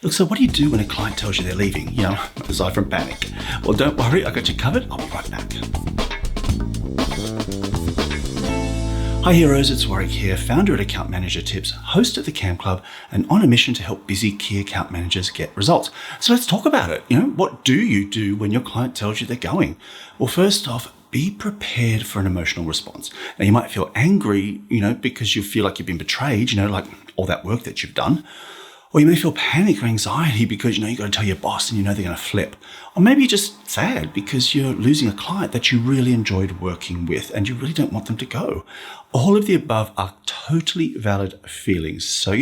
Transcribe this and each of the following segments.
Look, so what do you do when a client tells you they're leaving, aside from panic? Well, don't worry, I got you covered. I'll be right back. Hi heroes, it's Warwick here, founder at Account Manager Tips, host of the Cam Club, and on a mission to help busy key account managers get results. So let's talk about it. What do you do when your client tells you they're going? Well, first off, be prepared for an emotional response. Now, you might feel angry, because you feel like you've been betrayed, like all that work that you've done. Or you may feel panic or anxiety because you've got to tell your boss and they're going to flip. Or maybe you're just sad because you're losing a client that you really enjoyed working with and you really don't want them to go. All of the above are totally valid feelings. So,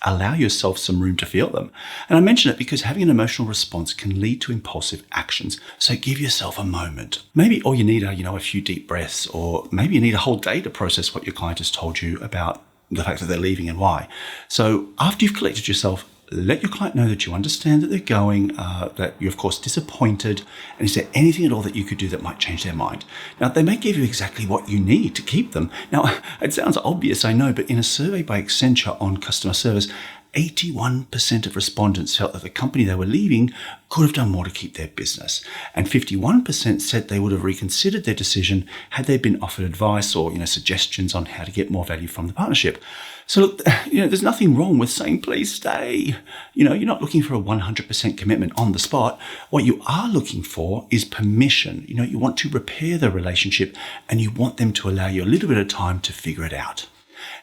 allow yourself some room to feel them. And I mention it because having an emotional response can lead to impulsive actions. So give yourself a moment. Maybe all you need are, a few deep breaths, or maybe you need a whole day to process what your client has told you about the fact that they're leaving and why. So after you've collected yourself, let your client know that you understand that they're going, that you're of course disappointed, and is there anything at all that you could do that might change their mind? Now, they may give you exactly what you need to keep them. Now, it sounds obvious, I know, but in a survey by Accenture on customer service, 81% of respondents felt that the company they were leaving could have done more to keep their business. And 51% said they would have reconsidered their decision had they been offered advice or, suggestions on how to get more value from the partnership. So look, there's nothing wrong with saying, please stay. You're not looking for a 100% commitment on the spot. What you are looking for is permission. You want to repair the relationship and you want them to allow you a little bit of time to figure it out.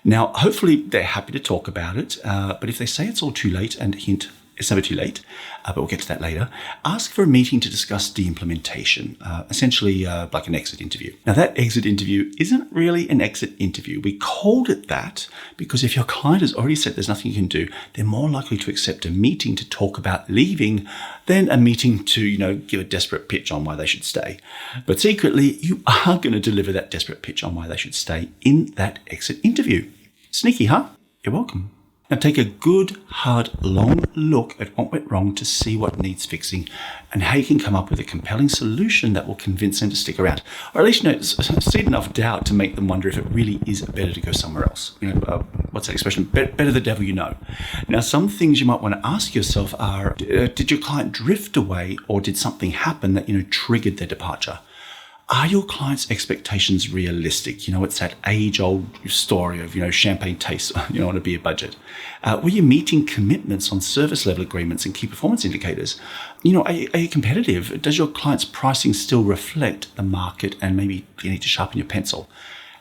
Now, hopefully they're happy to talk about it, but if they say it's all too late, and hint, it's never too late, but we'll get to that later, ask for a meeting to discuss de-implementation, essentially like an exit interview. Now, that exit interview isn't really an exit interview. We called it that because if your client has already said there's nothing you can do, they're more likely to accept a meeting to talk about leaving than a meeting to, give a desperate pitch on why they should stay. But secretly, you are going to deliver that desperate pitch on why they should stay in that exit interview. Sneaky, huh? You're welcome. Now take a good, hard, long look at what went wrong to see what needs fixing and how you can come up with a compelling solution that will convince them to stick around. Or at least, seed enough doubt to make them wonder if it really is better to go somewhere else. What's that expression? Better the devil you know. Now, some things you might want to ask yourself are, did your client drift away or did something happen that, triggered their departure? Are your clients' expectations realistic? It's that age-old story of, champagne tastes, on a beer budget. Were you meeting commitments on service level agreements and key performance indicators? Are you competitive? Does your client's pricing still reflect the market and maybe you need to sharpen your pencil?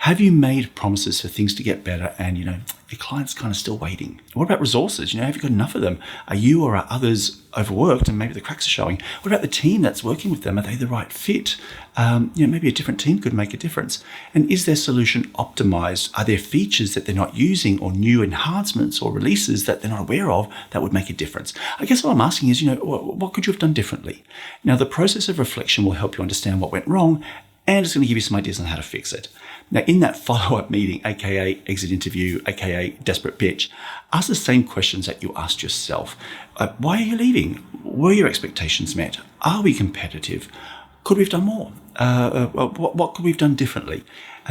Have you made promises for things to get better and, your client's kind of still waiting? What about resources? Have you got enough of them? Are you or are others overworked and maybe the cracks are showing? What about the team that's working with them? Are they the right fit? Maybe a different team could make a difference. And is their solution optimized? Are there features that they're not using or new enhancements or releases that they're not aware of that would make a difference? I guess what I'm asking is, what could you have done differently? Now, the process of reflection will help you understand what went wrong, and it's going to give you some ideas on how to fix it. Now, in that follow-up meeting, aka exit interview, aka desperate pitch, ask the same questions that you asked yourself. Why are you leaving? Were your expectations met? Are we competitive? Could we have done more? What could we have done differently?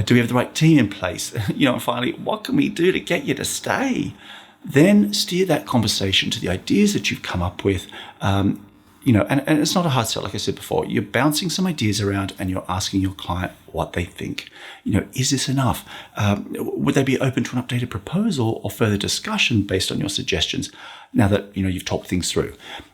Do we have the right team in place? And finally, what can we do to get you to stay? Then steer that conversation to the ideas that you've come up with. And it's not a hard sell, like I said before. You're bouncing some ideas around and you're asking your client what they think. Is this enough? Would they be open to an updated proposal or further discussion based on your suggestions now that, you've talked things through?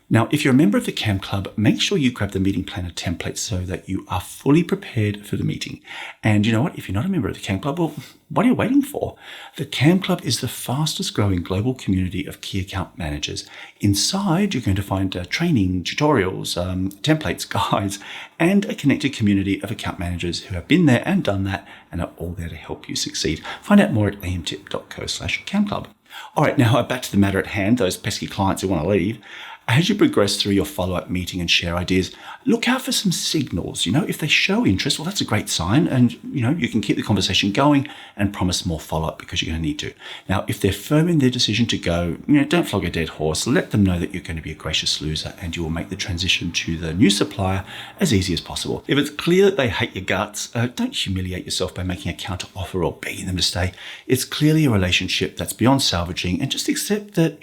Now, if you're a member of the Cam Club, make sure you grab the meeting planner template so that you are fully prepared for the meeting. And you know what? If you're not a member of the Cam Club, well, what are you waiting for? The Cam Club is the fastest growing global community of key account managers. Inside, you're going to find training, tutorials, templates, guides, and a connected community of account managers who have been there and done that and are all there to help you succeed. Find out more at amtip.co/camclub. All right, now back to the matter at hand, those pesky clients who want to leave. As you progress through your follow-up meeting and share ideas, look out for some signals. If they show interest, well, that's a great sign. And, you can keep the conversation going and promise more follow-up because you're going to need to. Now, if they're firm in their decision to go, don't flog a dead horse. Let them know that you're going to be a gracious loser and you will make the transition to the new supplier as easy as possible. If it's clear that they hate your guts, don't humiliate yourself by making a counter offer or begging them to stay. It's clearly a relationship that's beyond salvaging, and just accept that,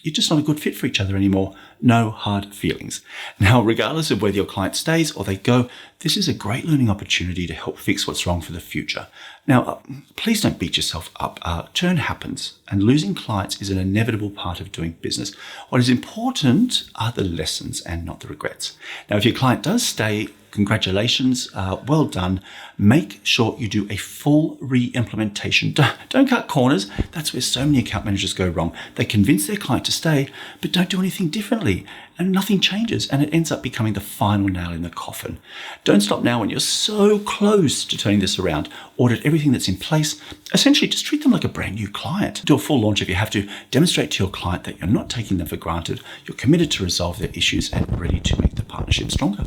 you're just not a good fit for each other anymore. No hard feelings. Now, regardless of whether your client stays or they go, this is a great learning opportunity to help fix what's wrong for the future. Now, please don't beat yourself up. Churn happens, and losing clients is an inevitable part of doing business. What is important are the lessons and not the regrets. Now, if your client does stay, congratulations, well done. Make sure you do a full re-implementation. Don't cut corners. That's where so many account managers go wrong. They convince their client to stay, but don't do anything differently. And nothing changes, and it ends up becoming the final nail in the coffin. Don't stop now when you're so close to turning this around. Audit everything that's in place. Essentially, just treat them like a brand new client. Do a full launch if you have to. Demonstrate to your client that you're not taking them for granted. You're committed to resolve their issues and ready to make the partnership stronger.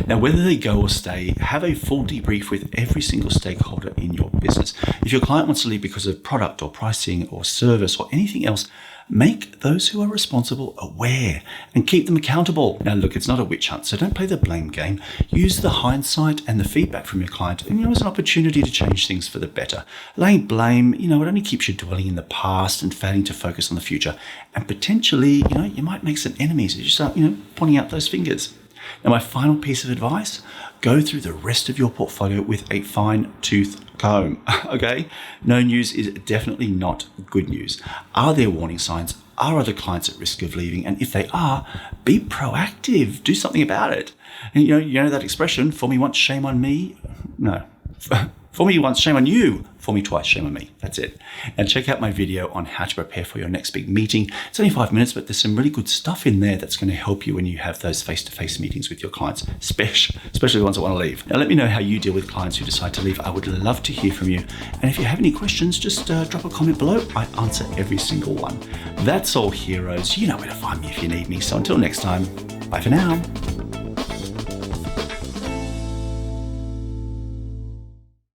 Now, whether they go or stay, have a full debrief with every single stakeholder in your business. If your client wants to leave because of product or pricing or service or anything else, make those who are responsible aware and keep them accountable. Now, look, it's not a witch hunt, so don't play the blame game. Use the hindsight and the feedback from your client as an opportunity to change things for the better. Laying blame, it only keeps you dwelling in the past and failing to focus on the future. And potentially, you might make some enemies as you start, pointing out those fingers. Now, my final piece of advice, go through the rest of your portfolio with a fine-tooth comb, okay? No news is definitely not good news. Are there warning signs? Are other clients at risk of leaving? And if they are, be proactive. Do something about it. And you know that expression, for me once, shame on me? No. For me once, shame on you. For me twice, shame on me. That's it. And check out my video on how to prepare for your next big meeting. It's only 5 minutes, but there's some really good stuff in there that's going to help you when you have those face-to-face meetings with your clients, especially the ones that want to leave. Now, let me know how you deal with clients who decide to leave. I would love to hear from you. And if you have any questions, just drop a comment below. I answer every single one. That's all, heroes. You know where to find me if you need me. So until next time, bye for now.